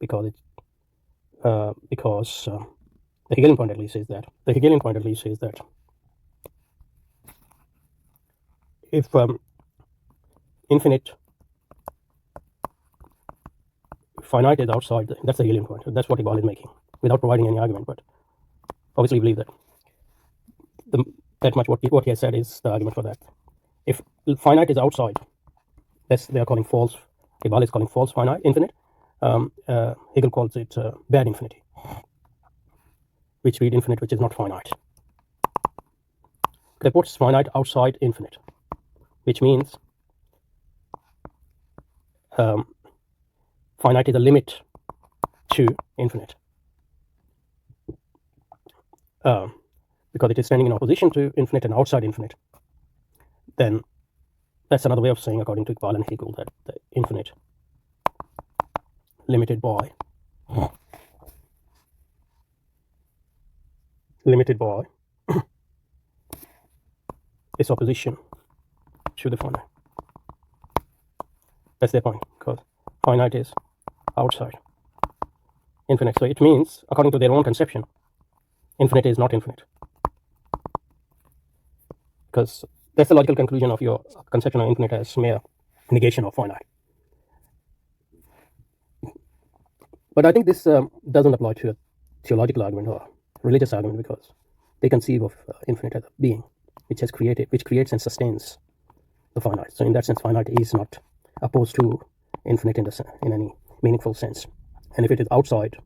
because the Hegelian point at least says that if infinite finite is outside, that's the Hegelian point. That's what Iqbal is making without providing any argument, but obviously you believe that that much what he has said is the argument for that. If finite is outside, that's they are calling false. Iqbal is calling false finite infinite. Hegel calls it bad infinity, which means infinite which is not finite. They put finite outside infinite, which means finite is a limit to infinite, because it is standing in opposition to infinite and outside infinite. Then that's another way of saying, according to Iqbal and Hegel, that the infinite limited by its opposition to the finite. That's their point, because finite is outside infinite. So it means, according to their own conception, infinite is not infinite, because that's the logical conclusion of your conception of infinite as mere negation of finite. But I think this doesn't apply to a theological argument or religious argument, because they conceive of infinite as a being which creates and sustains the finite. So in that sense, finite is not opposed to infinite in any meaningful sense. And if it is outside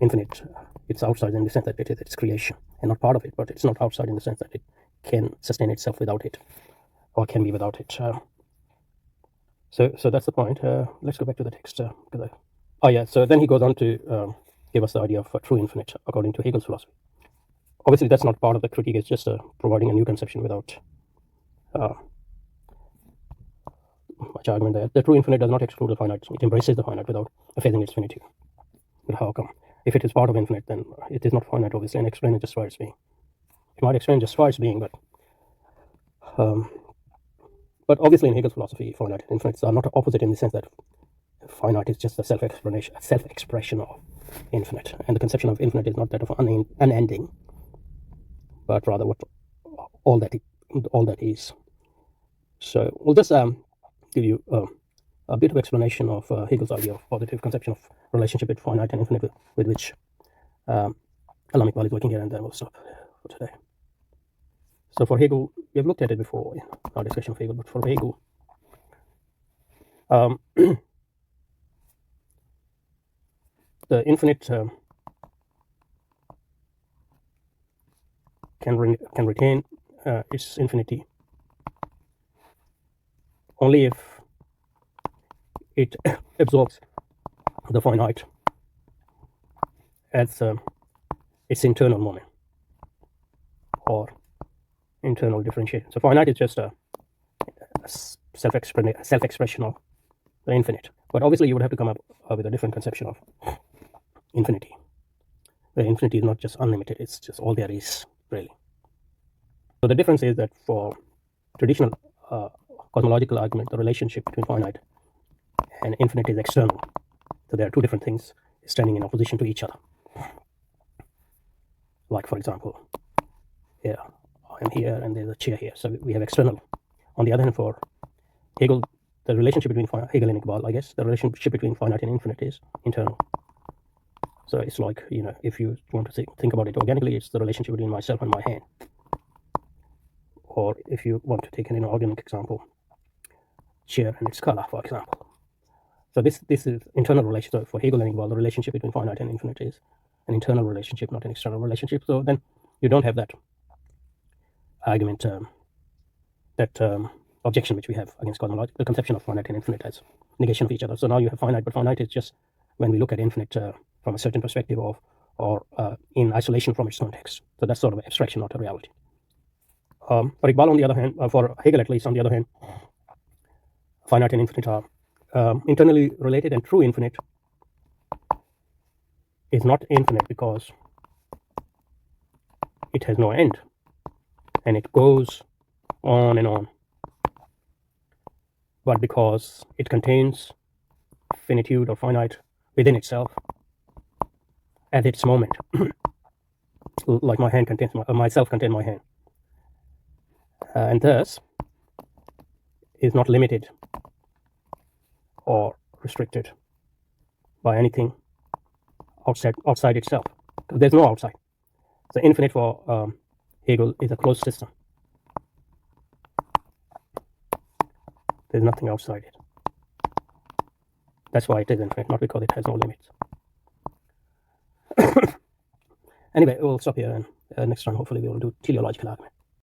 infinite, it's outside in the sense that it is its creation and not part of it, but it's not outside in the sense that it can sustain itself without it, or can be without it. So that's the point. Let's go back to the text. So then he goes on to give us the idea of a true infinite according to Hegel's philosophy. Obviously, that's not part of the critique. It's just providing a new conception without much argument there. The true infinite does not exclude the finite. It embraces the finite without effacing its finitude. But how come? If it is part of infinite, then it is not finite, obviously, and explain it just why it's being. It might explain just why it's being, but obviously in Hegel's philosophy, finite and infinite are not opposite in the sense that finite is just a self-expression of infinite, and the conception of infinite is not that of unending, but rather what all that is. So we'll just give you a bit of explanation of Hegel's idea of positive conception of relationship with finite and infinite, with which Hegel Iqbal is working here, and then we'll stop for today. So for Hegel, we have looked at it before in our discussion of Hegel, but for Hegel, the infinite can retain its infinity only if it absorbs the finite as its internal moment or internal differentiation. So finite is just a self-expression of the infinite. But obviously you would have to come up with a different conception of infinity. The infinity is not just unlimited, it's just all there is, really. So the difference is that for traditional cosmological argument, the relationship between finite and infinite is external. So there are two different things standing in opposition to each other. Like, for example, here, I am here and there's a chair here. So we have external. On the other hand, for Hegel, the relationship between Hegel and Iqbal, I guess, the relationship between finite and infinite is internal. So it's like, if you want to think about it organically, it's the relationship between myself and my hand. Or if you want to take an inorganic example, chair and its color, for example. So this is internal relationship. So for Hegel and Iqbal, the relationship between finite and infinite is an internal relationship, not an external relationship. So then you don't have that argument, objection which we have against cosmology, the conception of finite and infinite as negation of each other. So now you have finite, but finite is just when we look at infinite from a certain perspective or in isolation from its context. So that's sort of abstraction, not a reality. For Iqbal, on the other hand, for Hegel at least, on the other hand, finite and infinite are internally related, and true infinite is not infinite because it has no end and it goes on and on, but because it contains finitude or finite within itself at its moment, like my hand contains myself contain my hand, and thus is not limited or restricted by anything outside itself. There's no outside. So infinite for Hegel is a closed system. There's nothing outside it. That's why it is infinite, not because it has no limits. Anyway, we'll stop here, and next time hopefully we will do teleological argument.